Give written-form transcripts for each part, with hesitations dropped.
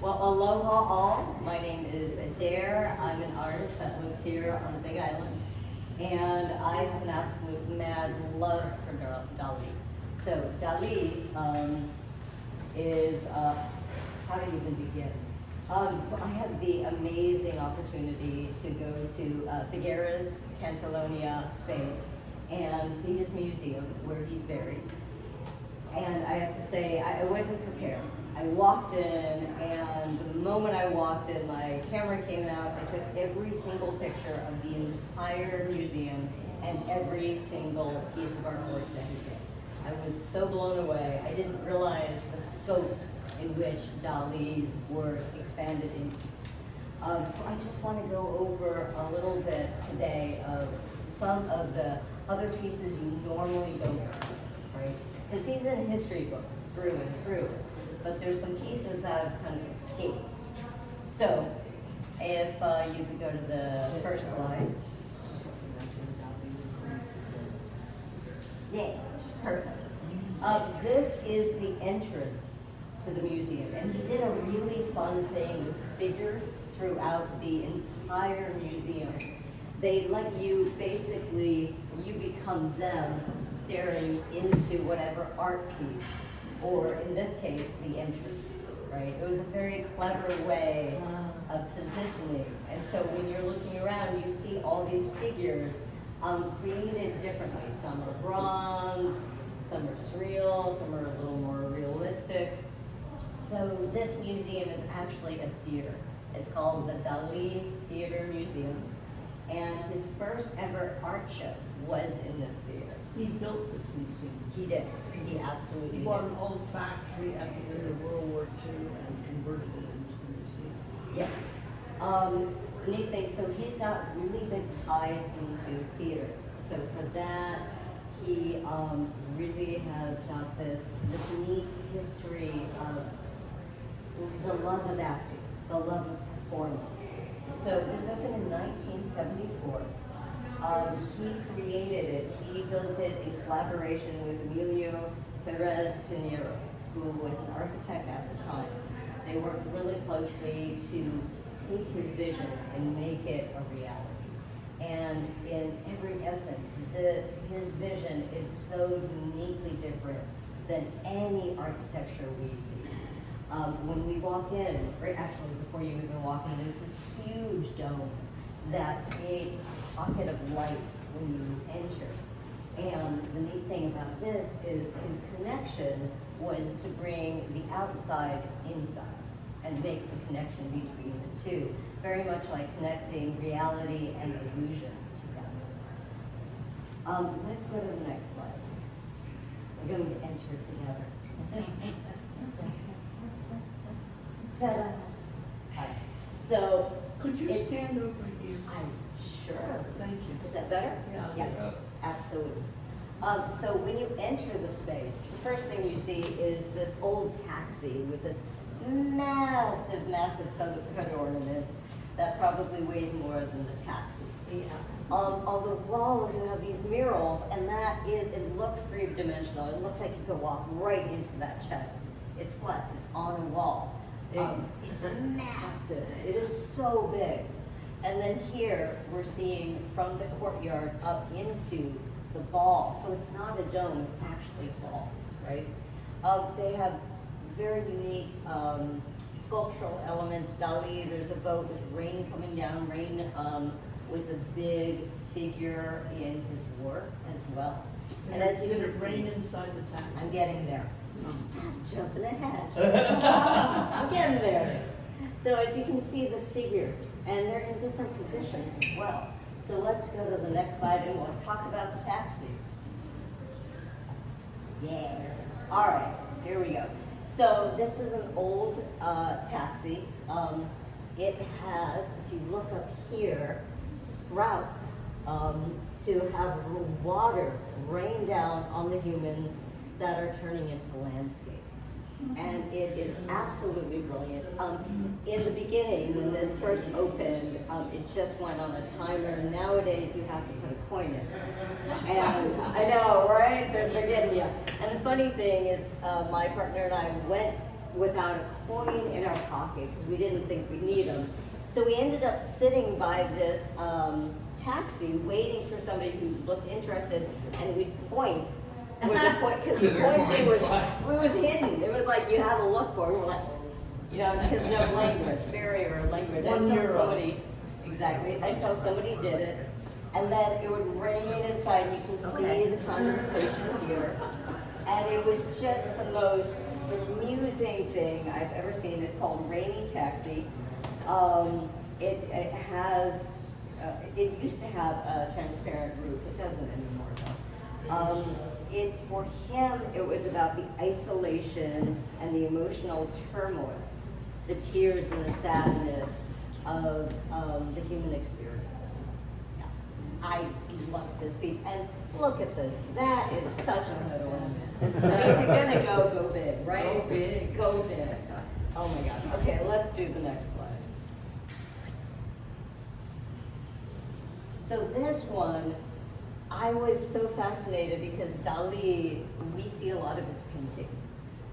Well, aloha all. My name is Adare. I'm an artist that lives here on the Big Island. And I have an absolute mad love for Dali. So Dali is, how do you even begin? So I had the amazing opportunity to go to Figueres, Catalonia, Spain, and see his museum where he's buried. And I have to say, I wasn't prepared. I walked in, and the moment I walked in, my camera came out. I took every single picture of the entire museum and every single piece of artwork that he did. I was so blown away. I didn't realize the scope in which Dali's work expanded into. So I just want to go over a little bit today of some of the other pieces you normally don't see, right? Because he's in history books through and through, but there's some pieces that have kind of escaped. So, if you could go to the first slide. Yeah, perfect. This is the entrance to the museum, and he did a really fun thing with figures throughout the entire museum. They let you, basically, you become them staring into whatever art piece, or in this case, the entrance, right? It was a very clever way of positioning. And so when you're looking around, you see all these figures created differently. Some are bronze, some are surreal, some are a little more realistic. So this museum is actually a theater. It's called the Dali Theater Museum. And his first ever art show was in this theater. He built this museum. He did. He absolutely He bought did. an old factory at the end of World War II and converted it into a museum. Yes. Neat thing, so he's got really big ties into theater. So for that, he really has got this neat history of the love of acting, the love of performance. So it was opened in 1974. He created it, he built it in collaboration with Emilio Perez Pinheiro, who was an architect at the time. They worked really closely to take his vision and make it a reality. And in every essence, his vision is so uniquely different than any architecture we see. When we walk in, right, actually before you even walk in, there's this huge dome that creates a pocket of light when you enter. And the neat thing about this is his connection was to bring the outside inside and make the connection between the two, very much like connecting reality and illusion together. Let's go to the next slide. We're going to enter together. Ta-da. Right. So, Could you stand over here? Sure. Thank you. Is that better? Yeah. Absolutely. So when you enter the space, the first thing you see is this old taxi with this massive, massive hood ornament that probably weighs more than the taxi. Yeah. On the walls, you have these murals, and it looks three-dimensional. It looks like you could walk right into that chest. It's flat. It's on a wall. It's massive. It is so big. And then here, we're seeing from the courtyard up into the ball. So it's not a dome, it's actually a ball, right? They have very unique sculptural elements. Dali, there's a boat with rain coming down. Rain was a big figure in his work as well. And as you Did can it see, rain inside the taxi? I'm getting there. Stop jumping ahead. I'm getting there. So as you can see the figures, and they're in different positions as well. So let's go to the next slide and we'll talk about the taxi. Yeah. All right, here we go. So this is an old taxi. It has, if you look up here, sprouts to have water rain down on the humans that are turning into landscape. And it is absolutely brilliant. In the beginning, when this first opened, it just went on a timer. Nowadays, you have to put a coin in. And I know, right? They're getting you. And the funny thing is, my partner and I went without a coin in our pocket. pocket because we didn't think we'd need them. So we ended up sitting by this taxi waiting for somebody who looked interested, and we'd point where the point, because the point thing was, it was hidden. It was like you had to look for it. We're like, you know, because no language, barrier of language. Until somebody, exactly, until somebody did it. And then it would rain inside, and you can see the condensation here. And it was just the most amusing thing I've ever seen. It's called Rainy Taxi. It has, it used to have a transparent roof. It doesn't anymore though. For him, it was about the isolation and the emotional turmoil, the tears and the sadness of the human experience. Yeah. I love this piece. And look at this. That is such a hood ornament. So if you're gonna go big, right? Go big. Go big. Oh my gosh. Okay, let's do the next slide. So this one, I was so fascinated because Dali, we see a lot of his paintings,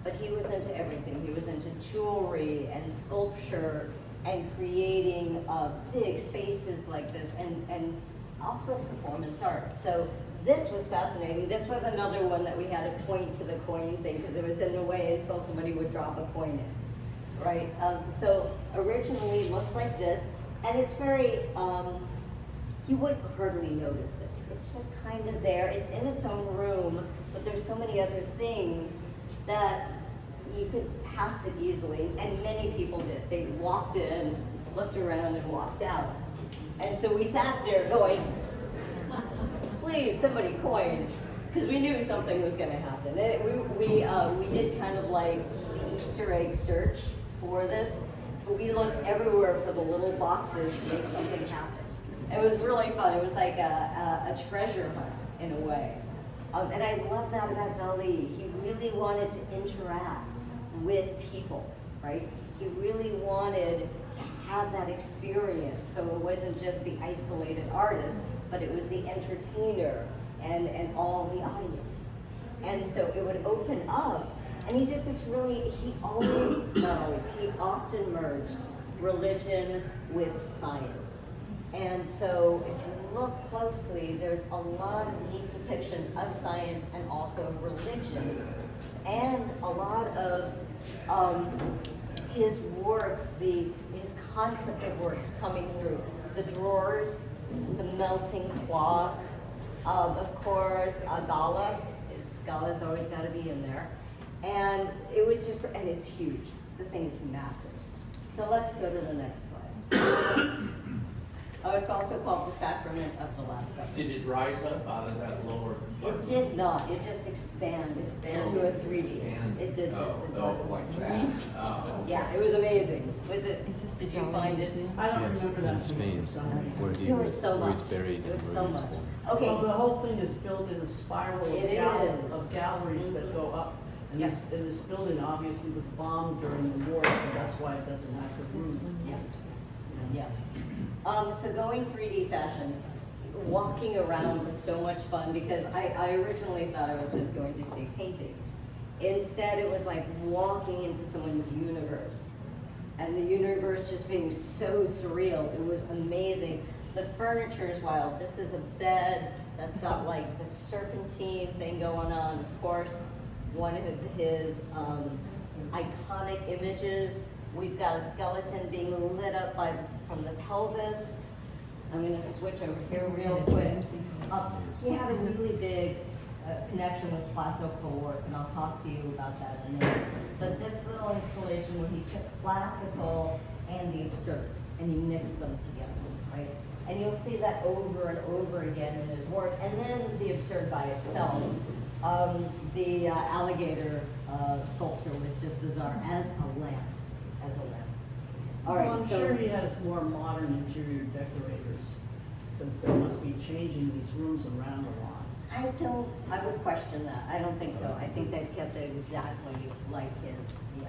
but he was into everything. He was into jewelry and sculpture and creating big spaces like this, and also performance art. So this was fascinating. This was another one that we had to point to the coin thing because it was in the way until somebody would drop a coin in, right? So originally it looks like this, and it's very, you would hardly notice it. It's just kind of there. It's in its own room, but there's so many other things that you could pass it easily, and many people did. They walked in, looked around, and walked out. And so we sat there going, please, somebody coin, because we knew something was going to happen. And we did kind of like the Easter egg search for this, but we looked everywhere for the little boxes to make something happen. It was really fun. It was like a treasure hunt in a way. And I love that about Dali. He really wanted to interact with people, right? He really wanted to have that experience. So it wasn't just the isolated artist, but it was the entertainer and all the audience. And so it would open up, and he did this really, he often merged religion with science. And so if you look closely, there's a lot of neat depictions of science and also of religion, and a lot of his works, his concept of works coming through. The drawers, the melting clock, of course, Gala's always got to be in there. And it was just, and it's huge. The thing is massive. So let's go to the next slide. Oh, it's also called the Sacrament of the Last Supper. Did it rise up out of that lower It compartment? did not. It just expanded to a 3D. It did this. Like that. Oh. Yeah, it was amazing. Was it? Is this Did the you gallery find it? museum? I don't Yes, remember that in piece Spain, for some reason. where he There was so where much. he's buried. There was and so where much. he's born. Okay. Well, the whole thing is built in a spiral of, It is. of galleries that go up. And Yes. this building obviously was bombed during the war, so that's why it doesn't have the roof. Yeah. So going 3D fashion, walking around was so much fun because I originally thought I was just going to see paintings. Instead, it was like walking into someone's universe. And the universe just being so surreal. It was amazing. The furniture is wild. This is a bed that's got like the serpentine thing going on. Of course, one of his iconic images. We've got a skeleton being lit up from the pelvis. I'm going to switch over here real quick. He had a really big connection with classical work, and I'll talk to you about that in a minute. But this little installation where he took classical and the absurd, and he mixed them together, right? And you'll see that over and over again in his work. And then the absurd by itself. The alligator sculpture was just bizarre as a lamp. All right, Well, I'm so sure he has more modern interior decorators, because they must be changing these rooms around a lot. I would question that. I don't think so. I think they've kept it exactly like his, yeah.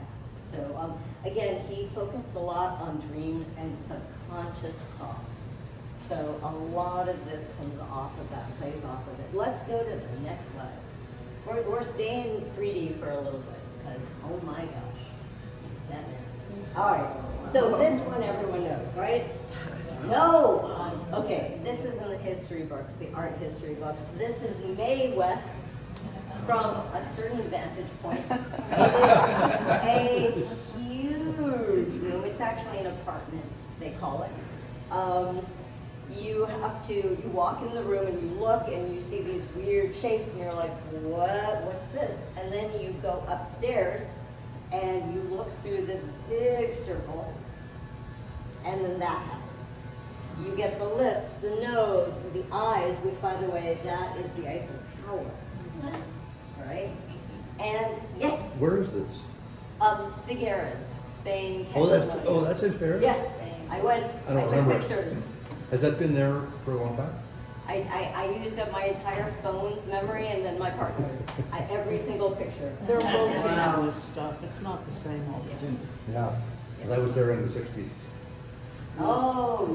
So, again, he focused a lot on dreams and subconscious thoughts. So a lot of this comes off of that, plays off of it. Let's go to the next slide. We're staying 3D for a little bit, because, oh my gosh, that man. All right, so this one everyone knows, right? No! Okay, this is in the history books, the art history books. This is Mae West from a certain vantage point. It is a huge room. It's actually an apartment, they call it. You walk in the room and you look and you see these weird shapes and you're like, what's this? And then you go upstairs and you look through this big circle, and then that happens. You get the lips, the nose, the eyes, which by the way, that is the Eiffel Tower. Right? And yes. Where is this? Figueres, Spain. That's in Paris? Yes, I went, I don't I took remember. pictures. Has that been there for a long time? I used up my entire phone's memory and then my partner's. Every single picture. They're rotating this stuff, it's not the same all the time. Yeah. 'Cause I was there in the 60s. Oh,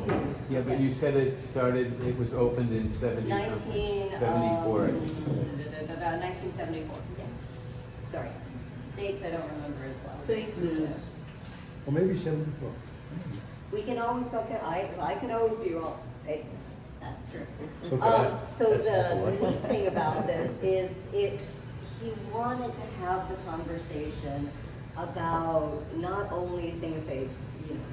nice. Yeah, but you said it was opened in 70-something. 74. 1974, yes. Sorry. Dates I don't remember as well. Fake news. Well, maybe 74. We can always look at, I could always be wrong. That's true. Okay, So that's helpful. the neat thing about this is he wanted to have the conversation about not only seeing a face,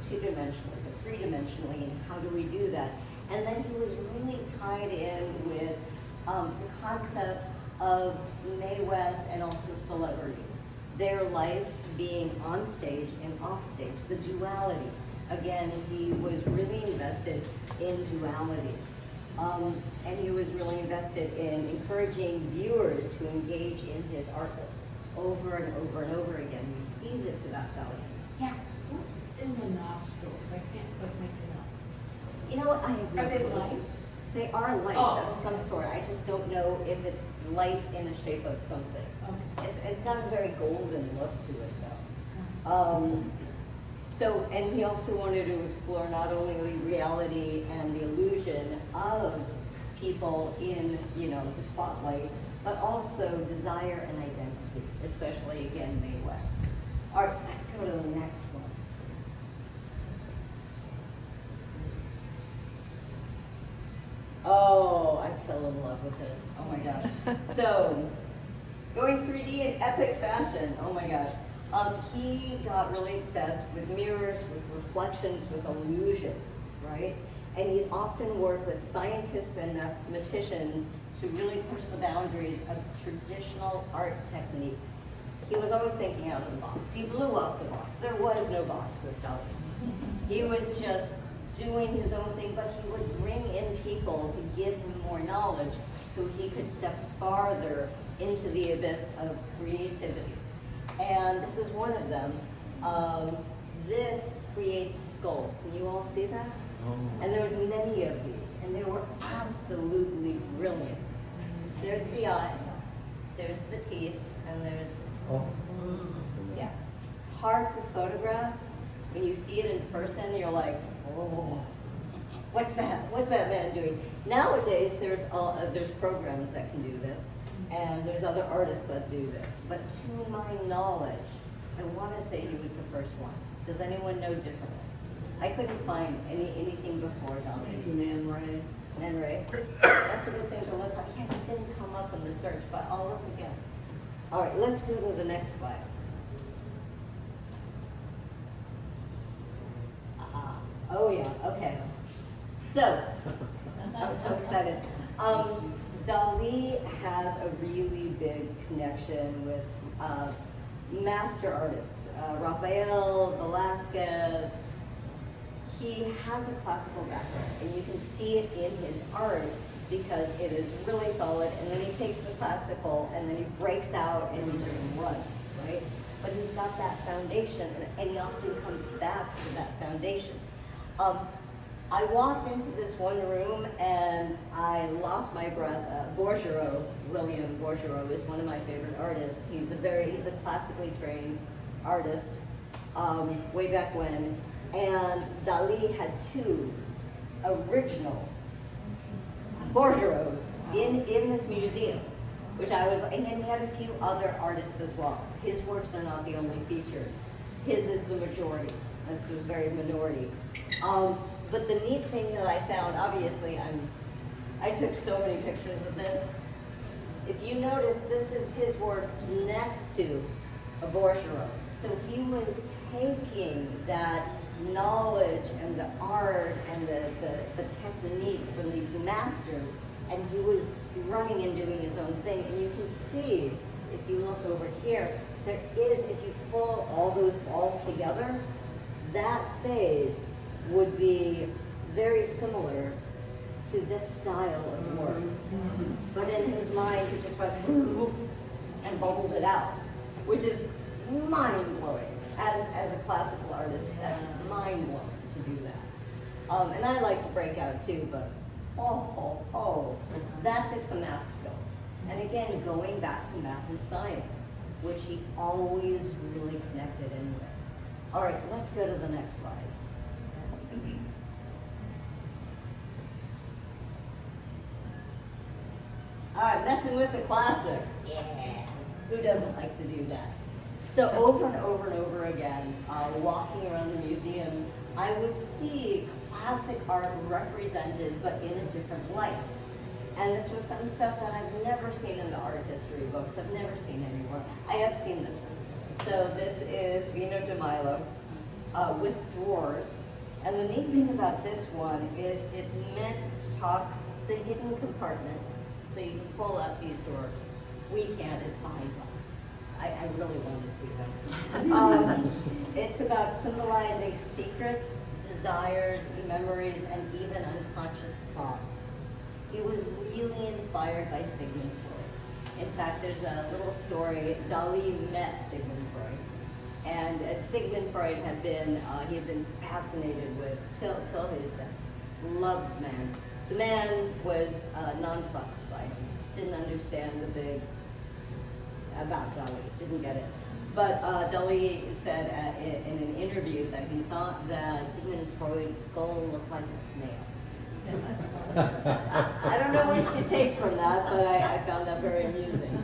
two-dimensionally, but three-dimensionally, and how do we do that? And then he was really tied in with the concept of Mae West and also celebrities. Their life being on stage and off stage, the duality. Again, he was really invested in duality. And he was really invested in encouraging viewers to engage in his artwork over and over and over again. We see this about Dali. Yeah. What's in the nostrils? I can't quite make it out. You know what? I have no Are they clue. lights? They are lights Oh, of some okay. sort. I just don't know if it's light in the shape of something. Okay. It's got a very golden look to it though. And he also wanted to explore not only the reality and the illusion of people in, the spotlight, but also desire and identity, especially again, Mae West. All right, let's go to the next one. Oh, I fell in love with this. Oh my gosh. So, going 3D in epic fashion. Oh my gosh. He got really obsessed with mirrors, with reflections, with illusions, right? And he'd often work with scientists and mathematicians to really push the boundaries of traditional art techniques. He was always thinking out of the box. He blew up the box. There was no box with Dali. He was just doing his own thing, but he would bring in people to give him more knowledge so he could step farther into the abyss of creativity. And this is one of them. This creates a skull. Can you all see that? And there was many of these, and they were absolutely brilliant. There's the eyes, there's the teeth, and there's the skull. Yeah. Hard to photograph. When you see it in person, you're like, oh, what's that? What's that man doing? Nowadays, there's programs that can do this, and there's other artists that do this. But to my knowledge, I want to say he was the first one. Does anyone know differently? I couldn't find anything before Dali. Man Ray. Man Ray. That's a good thing to look up. Yeah, it didn't come up in the search, but I'll look again. All right, let's go to the next slide. Oh yeah, okay. So, I'm so excited. Dali has a really big connection with master artists, Raphael, Velasquez. He has a classical background, and you can see it in his art because it is really solid, and then he takes the classical, and then he breaks out and he just runs, right? But he's got that foundation, and he often comes back to that foundation. I walked into this one room and I lost my breath. Bourgereau, William Bourgereau, is one of my favorite artists. He's a classically trained artist, way back when. And Dali had two original Bourgereaus in this museum, and then he had a few other artists as well. His works are not the only featured. his is the majority. This was very minority. But the neat thing that I found, obviously, I took so many pictures of this. If you notice, this is his work next to a bordereau. So he was taking that knowledge and the art and the technique from these masters, and he was running and doing his own thing. And you can see, if you look over here, there is, if you pull all those balls together, that phase would be very similar to this style of work. But in his mind, he just went and bubbled it out, which is mind-blowing. As a classical artist, that's mind-blowing to do that. And I like to break out too, but that took some math skills. And again, going back to math and science, which he always really connected in with. All right, let's go to the next slide. All right, messing with the classics. Yeah, who doesn't like to do that? So over and over and over again, walking around the museum, I would see classic art represented, but in a different light. And this was some stuff that I've never seen in the art history books. I've never seen anywhere. I have seen this one. So this is Vino de Milo with drawers. And the neat thing about this one is it's meant to talk the hidden compartments. So you can pull up these drawers. We can't, it's behind glass. I really wanted to, though. It's about symbolizing secrets, desires, memories, and even unconscious thoughts. He was really inspired by Sigmund Freud. In fact, there's a little story, Dali met Sigmund Freud. And Sigmund Freud had been, he had been fascinated with, till his death, loved the man. The man was nonplussed by him, didn't understand the big, about Dali, didn't get it. But Dali said in an interview that he thought that Sigmund Freud's skull looked like a snail. I don't know what you should take from that, but I found that very amusing.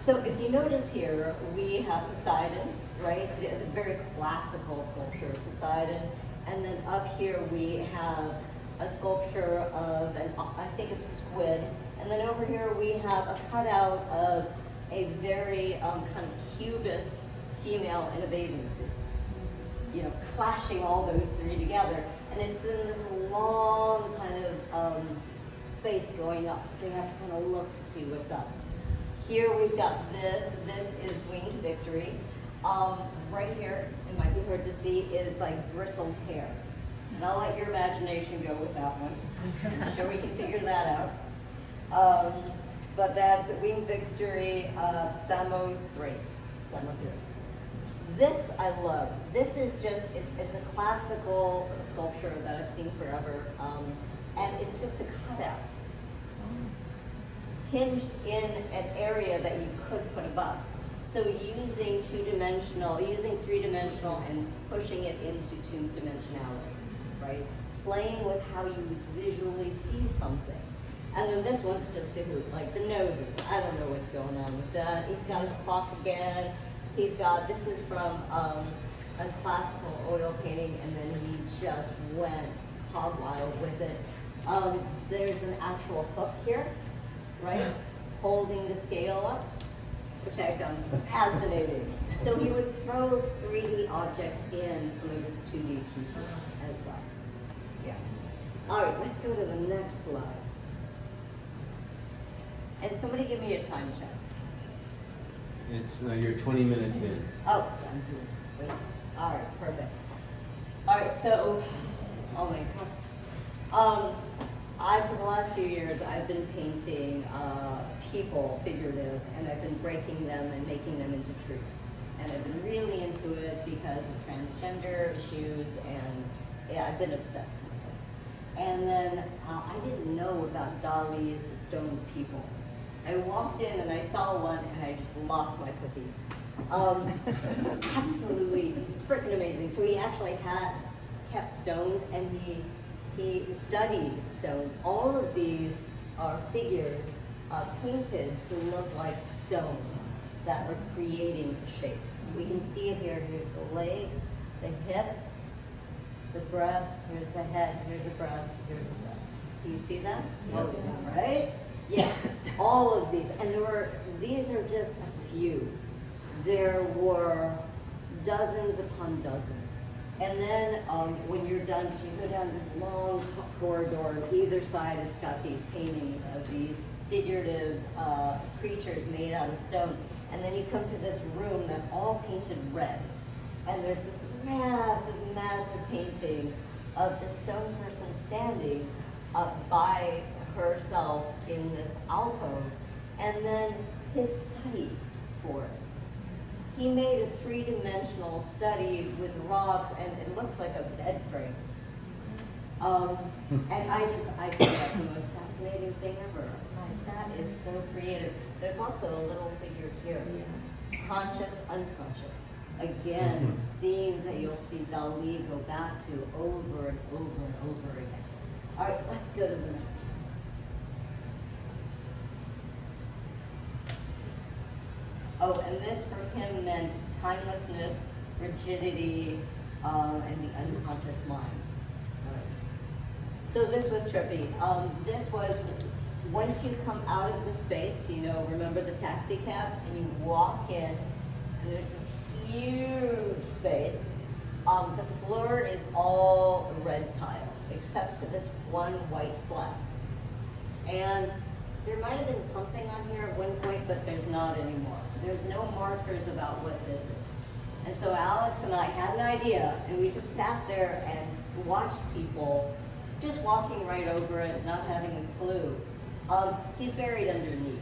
So if you notice here, we have Poseidon, right? The very classical sculpture of Poseidon. And then up here we have a sculpture of, I think it's a squid. And then over here we have a cutout of a very kind of cubist female in a bathing suit. You know, clashing all those three together. And it's in this long kind of space going up, so you have to kind of look to see what's up. Here we've got this is Winged Victory. Right here, it might be hard to see, is like bristled hair. And I'll let your imagination go with that one. I'm sure we can figure that out. But that's Winged Victory of Samothrace. This I love. This is just, it's a classical sculpture that I've seen forever. And it's just a cutout. Hinged in an area that you could put a bust. So using using three-dimensional and pushing it into two-dimensionality, right? Playing with how you visually see something. And then this one's just a hoot, like the noses. I don't know what's going on with that. He's got his clock again. He's got, this is from a classical oil painting, and then he just went hog wild with it. There's an actual hook here, right? Holding the scale up, which I found fascinating. So he would throw 3D objects in some of his 2D pieces as well. Yeah. All right, let's go to the next slide. And somebody give me a time check. It's, you're 20 minutes in. Oh, I'm doing great. All right, perfect. All right, so, oh my God. For the last few years, I've been painting people, figurative, and I've been breaking them and making them into trees. And I've been really into it because of transgender issues, and yeah, I've been obsessed with it. And then I didn't know about Dali's stone people. I walked in and I saw one and I just lost my cookies. Absolutely freaking amazing. So he actually had kept stones, and he studied stones. All of these are figures painted to look like stones that were creating a shape. We can see it here. Here's the leg, the hip, the breast, here's the head, here's a breast, here's a breast. Do you see that? Yeah. Right? Yeah, all of these. And these are just a few. There were dozens upon dozens. And then when you're done, so you go down this long corridor, either side it's got these paintings of these figurative creatures made out of stone. And then you come to this room that's all painted red. And there's this massive, massive painting of the stone person standing up by herself in this alcove. And then his study for it. He made a three-dimensional study with rocks, and it looks like a bed frame. And I think that's the most fascinating thing ever. Like, that is so creative. There's also a little figure here, conscious, unconscious. Again, themes that you'll see Dali go back to over and over and over again. All right, let's go to the next one. Oh, and this for him meant timelessness, rigidity, and the unconscious mind. So this was trippy. This was, once you come out of the space, remember the taxi cab, and you walk in, and there's this huge space. The floor is all red tile, except for this one white slab. And there might have been something on here at one point, but there's not anymore. There's no markers about what this is. And so Alex and I had an idea, and we just sat there and watched people just walking right over it, not having a clue. He's buried underneath,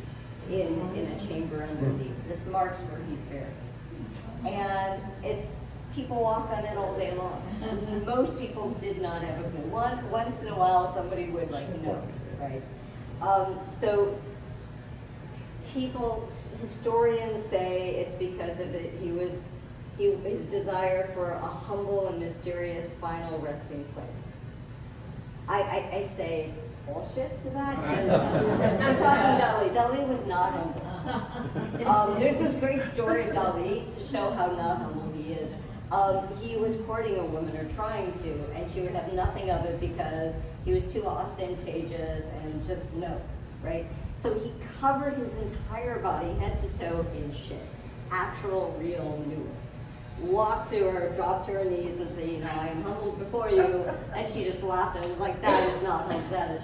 in a chamber underneath. This marks where he's buried. And people walk on it all day long. Most people did not have a clue. Once in a while, somebody would know, right? So historians say it's because of his desire for a humble and mysterious final resting place. I say bullshit to that. I'm talking Dali. Dali was not humble. There's this great story of Dali to show how not humble he is. He was courting a woman, or trying to, and she would have nothing of it because he was too ostentatious and just no, right? So he covered his entire body, head to toe, in shit. Actual, real manure. Walked to her, dropped to her knees and said, I am humbled before you. And she just laughed and was like, that is not like that.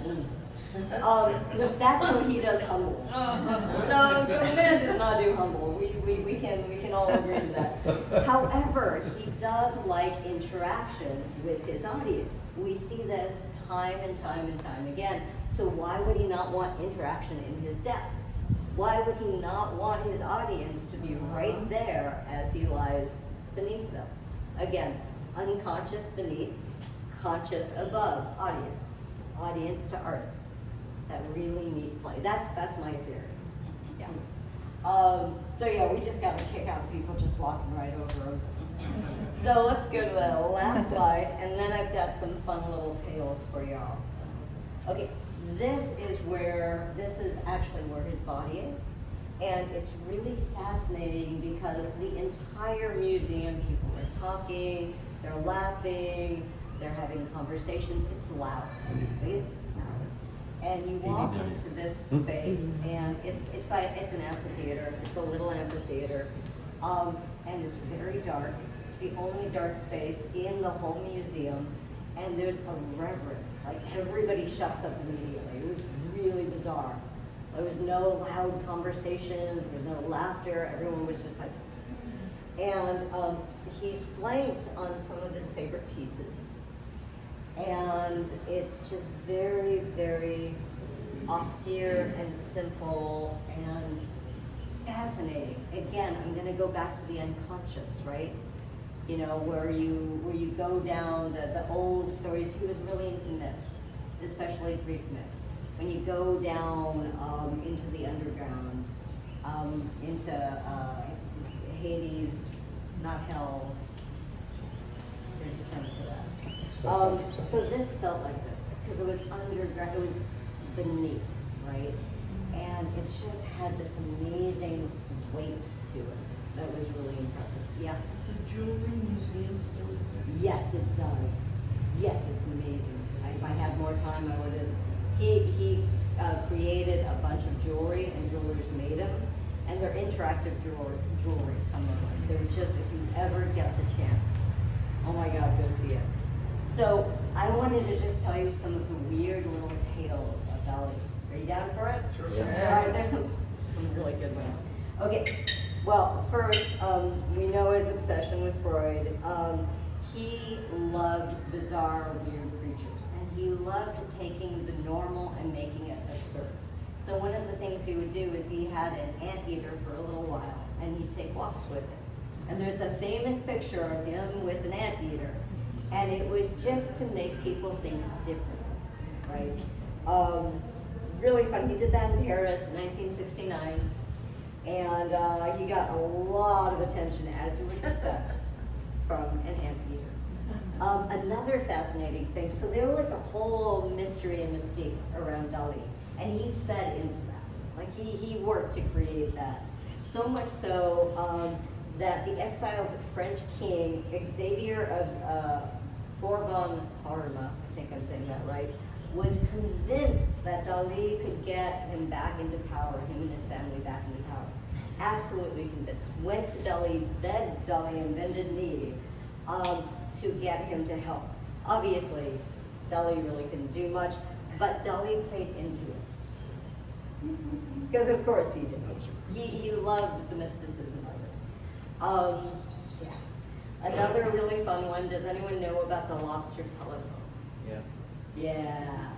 That's what he does humble. So the man does not do humble. We can all agree to that. However, he does like interaction with his audience. We see this time and time and time again. So why would he not want interaction in his death? Why would he not want his audience to be right there as he lies beneath them? Again, unconscious beneath, conscious above, audience. Audience to artist. That really neat play. That's my theory. Yeah. So yeah, we just got a kick out of people just walking right over them. So let's go to the last slide, and then I've got some fun little tales for y'all. Okay, this is actually where his body is. And it's really fascinating because the entire museum, people are talking, they're laughing, they're having conversations. It's loud. It's loud. And you walk into this space, and it's an amphitheater. It's a little amphitheater, and it's very dark. It's the only dark space in the whole museum, and there's a reverence. Like, everybody shuts up immediately. It was really bizarre. There was no loud conversations, there was no laughter, everyone was just like, and he's flanked on some of his favorite pieces. And it's just very, very austere and simple and fascinating. Again, I'm gonna go back to the unconscious, right? Where you go down the old stories. He was really into myths, especially Greek myths. When you go down into the underground, into Hades, not hell, there's a term for that. So this felt like this, because it was underground, it was beneath, right? And it just had this amazing weight to it. that was really impressive. Yeah. The jewelry museum still exists? Yes, it does. Yes, it's amazing. If I had more time, I would have. He created a bunch of jewelry, and jewelers made them, and they're interactive jewelry. Some of them. They're just, if you ever get the chance, oh my God, go see it. So I wanted to just tell you some of the weird little tales of Dali. Are you down for it? Sure. All right, there's some really good ones. Okay, well, first, we know his obsession with Freud. He loved bizarre, weird creatures, and he loved taking the normal and making it absurd. So one of the things he would do is he had an anteater for a little while, and he'd take walks with it. And there's a famous picture of him with an anteater, and it was just to make people think differently, right? Really fun. He did that in Paris in 1969, and he got a lot of attention, as you would expect, from an anteater. Another fascinating thing, so there was a whole mystery and mystique around Dali, and he fed into that. Like he worked to create that. So much so that the exiled French king, Xavier of Bourbon-Parma, I think I'm saying that right, was convinced that Dali could get him back into power, him and his family back into power. Absolutely convinced. Went to Dali, begged Dali on bended knee to get him to help. Obviously, Dali really couldn't do much, but Dali played into it. Because of course he did. He loved the mysticism of it. Yeah. Another really fun one, does anyone know about the lobster telephone? Yeah. Yeah.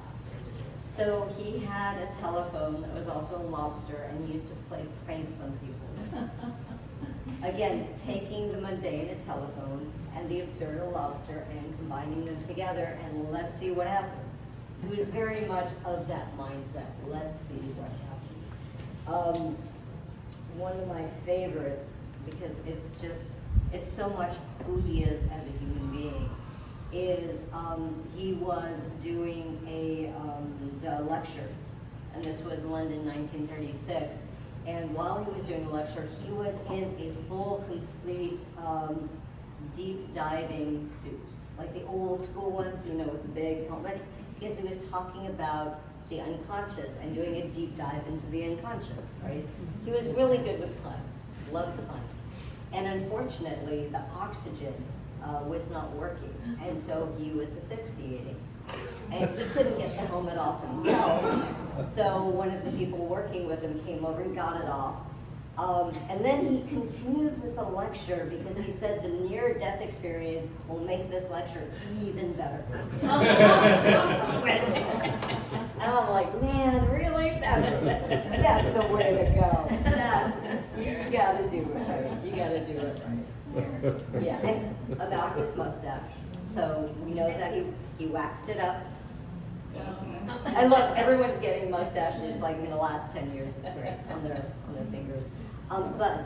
So he had a telephone that was also a lobster, and he used to play pranks on people. Again, taking the mundane, a telephone, and the absurd, a lobster, and combining them together, and let's see what happens. He was very much of that mindset. Let's see what happens. One of my favorites, because it's so much who he is as a human being, is he was doing a lecture, and this was London, 1936. And while he was doing the lecture, he was in a full, complete, deep diving suit, like the old school ones, you know, with the big helmets, because he was talking about the unconscious and doing a deep dive into the unconscious, right? He was really good with puns, loved the puns. And unfortunately, the oxygen was not working, and so he was asphyxiating. And he couldn't get the helmet off himself, so one of the people working with him came over and got it off. And then he continued with the lecture because he said the near-death experience will make this lecture even better. And I'm like, man, really? That's the way to go. You gotta do it right. You gotta do it right. Yeah, and about his mustache. So we know that he waxed it up. And look, everyone's getting mustaches like in the last 10 years. It's great on their fingers. But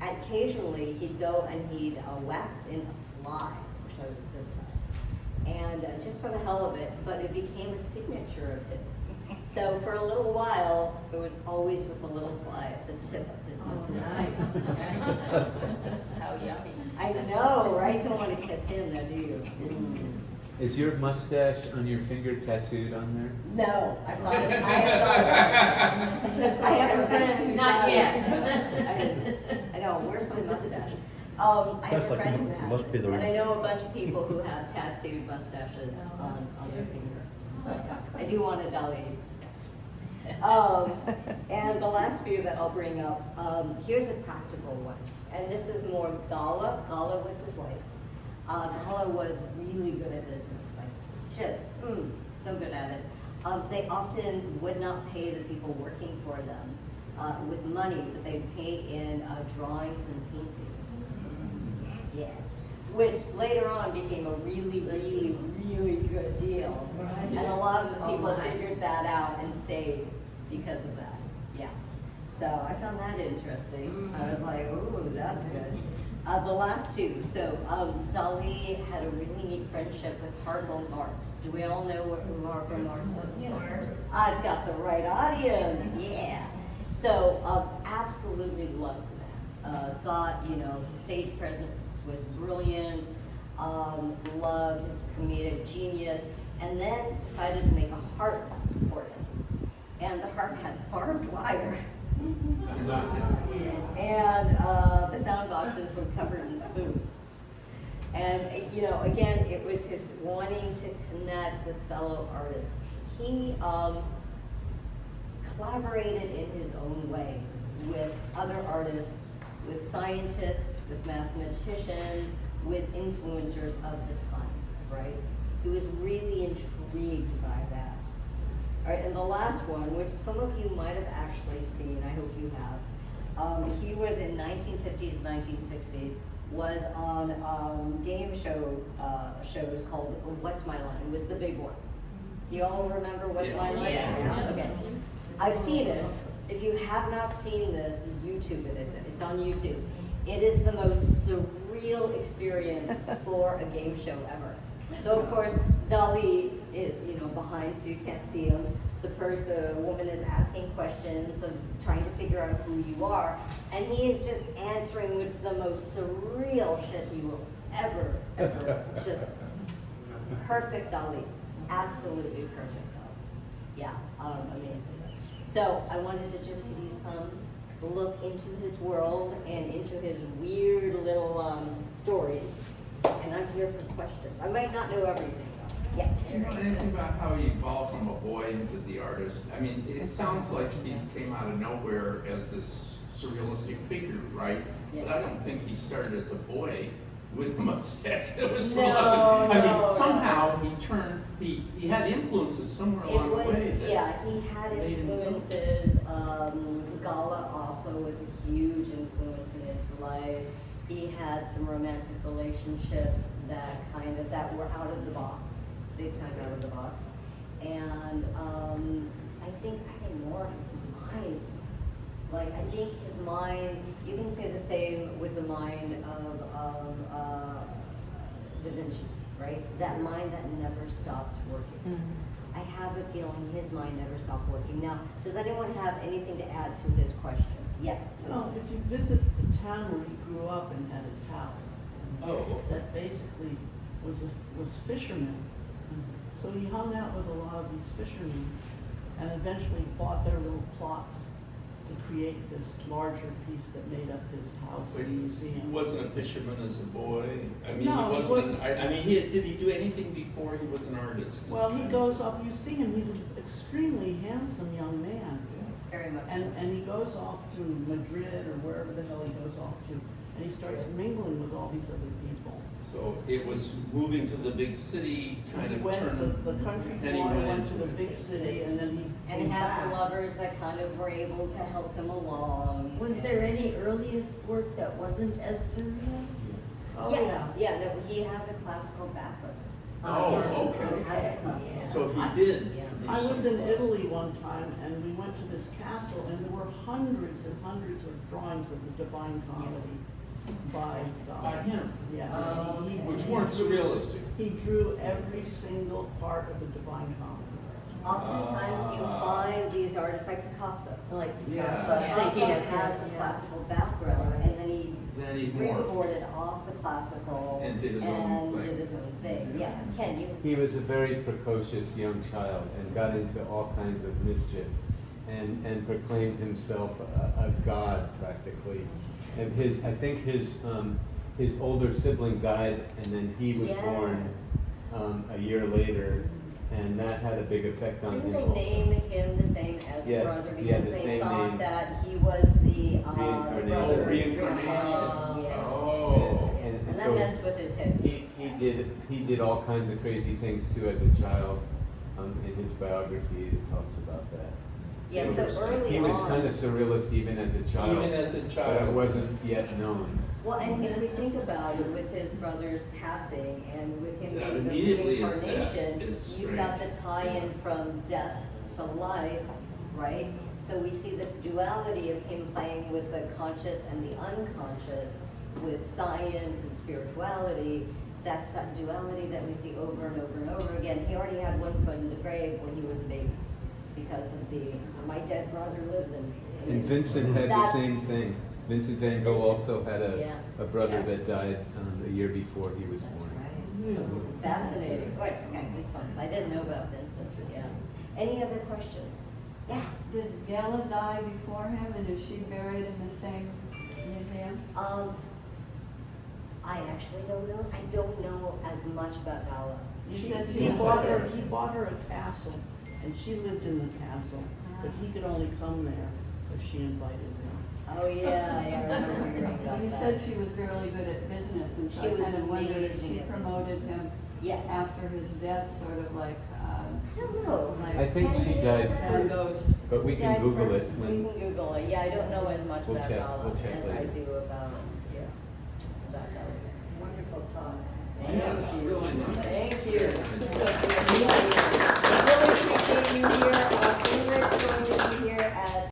occasionally he'd go and he'd wax in a fly, which I was this side, and just for the hell of it. But it became a signature of his. So for a little while, it was always with a little fly at the tip of his mustache. Nice. How yummy. I know, right? Don't want to kiss him, though, do you? Is your mustache on your finger tattooed on there? No, I thought it. I have a friend who Not does. yet. I know. Where's my mustache? I have That's a like friend who it has must be it, the and I ring. know a bunch of people who have tattooed mustaches on their finger. I do want a Dali. And the last few that I'll bring up, here's a practical one. And this is more Gala. Gala was his wife. Gala was really good at business, like just so good at it. They often would not pay the people working for them with money, but they'd pay in drawings and paintings. Yeah. Which later on became a really, really, really good deal. And a lot of the people figured that out and stayed because of that. Yeah. So I found that interesting. I was like, ooh, that's good. The last two. So Dali had a really neat friendship with Harpo Marx. Do we all know who Harpo Marx is? Yes. I've got the right audience. Yeah. So absolutely loved that. thought, you know, his stage presence was brilliant, loved his comedic genius, and then decided to make a harp for him. And the harp had barbed wire. And the sound boxes were covered in spoons. And, you know, again, it was his wanting to connect with fellow artists. He collaborated in his own way with other artists, with scientists, with mathematicians, with influencers of the time, right? He was really intrigued by that. All right, and the last one, which some of you might have actually seen, I hope you have. He was in 1950s, 1960s, was on game shows called What's My Line, was the big one. You all remember What's My Line? Yeah. Okay. I've seen it. If you have not seen this, YouTube it. It's on YouTube. It is the most surreal experience for a game show ever. So of course, Dali is, you know, behind, so you can't see him. The woman is asking questions of trying to figure out who you are, and he is just answering with the most surreal shit you will ever, just perfect Dali, absolutely perfect Dali. Yeah, amazing. So I wanted to just give you some look into his world and into his weird little stories, and I'm here for questions. I might not know everything though. Yeah. Do you know anything about how he evolved from a boy into the artist? I mean, it sounds like he came out of nowhere as this surrealistic figure, right? Yeah. But I don't think he started as a boy with a mustache that was No, drawn. I mean, no. somehow he had influences somewhere along the way. That Yeah, he had made him go. influences. Gala also was a huge influence in his life. He had some romantic relationships that were out of the box, big time out of the box. And I think more his mind. Like, I think his mind, you can say the same with the mind of Da Vinci, right? That mind that never stops working. I have a feeling his mind never stopped working. Now, does anyone have anything to add to his question? Yes. Well, if you visit the town where he grew up and had his house, Oh, that basically was fishermen. So he hung out with a lot of these fishermen and eventually bought their little plots to create this larger piece that made up his house Wait, and he museum. wasn't a fisherman as a boy. I mean, No, he he wasn't. wasn't. I mean, did he do anything before he was an artist? Well, he goes off, you see him, he's an extremely handsome young man. Very much. And he goes off to Madrid or wherever the hell he goes off to, and he starts mingling with all these other people. So it was moving to the big city kind He of went, turned. the country and he boy went went to into the it. big city and then he And came he had back. the lovers that kind of were able to help him along. Was there any earliest work that wasn't as surreal? Oh, yeah. Yeah, no, he has a classical background. Oh, He okay. has a classical Yeah. So he did. Yeah. do I was some in work. Italy one time and we went to this castle and there were hundreds and hundreds of drawings of the Divine Comedy by By him. Yes. Which weren't surrealistic. He drew every single part of the Divine Comedy. Oftentimes you find these artists like Picasso. Like, Yeah. so I was thinking Picasso of has a yeah. classical background, and then Then he he morphed. springboarded off the classical And did his own thing. did his own thing. Yeah, Ken, you. He was a very precocious young child and got into all kinds of mischief and proclaimed himself a god practically. And I think his older sibling died and then he was born a year later, and that had a big effect on Didn't him they also. name him the same as the Yes, brother he had because the they same thought name. that he was the Reincarnation. brother? Oh, reincarnation. Yeah. Oh. And that so messed with his head. he did all kinds of crazy things too as a child. In his biography, it talks about that. Yeah, so Interesting. early He was on. kind of surrealist even as a child. Even as a But it child. wasn't yet known. Well, and if we think about it, with his brother's passing and with him That being the immediately is that reincarnation, is you've got the strange. tie-in from death to life, right? So we see this duality of him playing with the conscious and the unconscious, with science and spirituality. That's that duality that we see over and over and over again. He already had one foot in the grave when he was a baby because of my dead brother lives in. And Vincent had the That's- same thing. Vincent van Gogh also had Yeah. a brother Yeah. that died the year before he was That's born. right. Fascinating. Oh, I just got goosebumps. I didn't know about Vincent, yeah. Any other questions? Yeah. Did Della die before him, and is she buried in the same museum? I actually don't know. I don't know as much about Dalla. You said she He was bought there. her, he bought her a castle, and she lived in the castle, but he could only come there if she invited him. Oh, yeah, I remember hearing about Well, you that. said she was really good at business, and so She I was kind of wondered if amazing she at promoted business. him Yes. after his death, sort of like, I don't know. like I think she died Van first, Gogh's. but we can Yeah, Google it. first, We when- can Google it. Yeah, I don't know as much We'll about check- Dalla we'll check as I later. do about, about Dalla. Wonderful talk. Yes, Thank you. really nice. Thank you. Yeah.